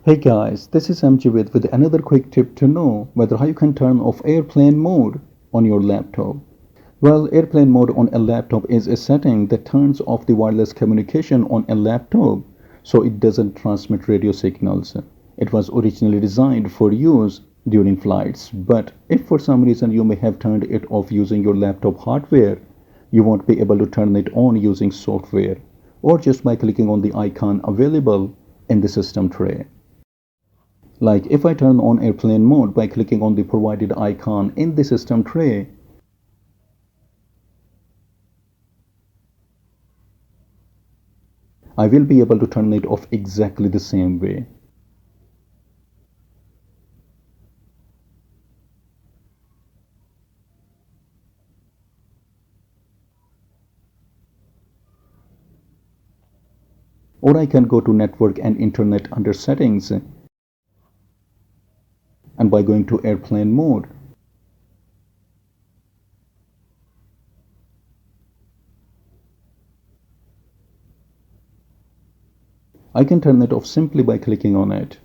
Hey guys, this is 𝐓𝐚𝐧𝐤 with another quick tip to know whether how you can turn off airplane mode on your laptop. Well, airplane mode on a laptop is a setting that turns off the wireless communication on a laptop so it doesn't transmit radio signals. It was originally designed for use during flights, but if for some reason you may have turned it off using your laptop hardware, you won't be able to turn it on using software or just by clicking on the icon available in the system tray. Like if I turn on airplane mode by clicking on the provided icon in the system tray, I will be able to turn it off exactly the same way. Or I can go to network and internet under settings, and by going to airplane mode, I can turn it off simply by clicking on it.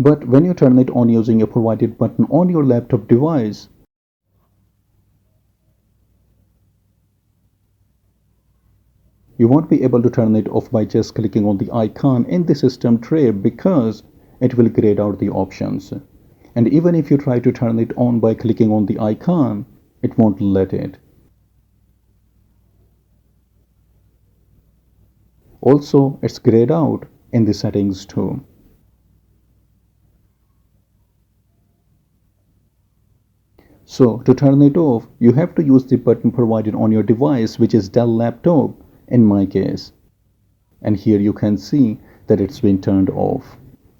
But when you turn it on using a provided button on your laptop device, you won't be able to turn it off by just clicking on the icon in the system tray because it will grayed out the options. And even if you try to turn it on by clicking on the icon, it won't let it. Also, it's grayed out in the settings too. So to turn it off, you have to use the button provided on your device, which is Dell laptop in my case. And here you can see that it's been turned off.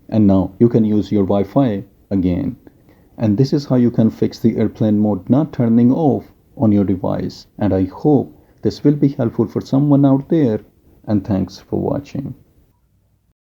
And now you can use your Wi-Fi again. And this is how you can fix the airplane mode not turning off on your device. And I hope this will be helpful for someone out there. And thanks for watching.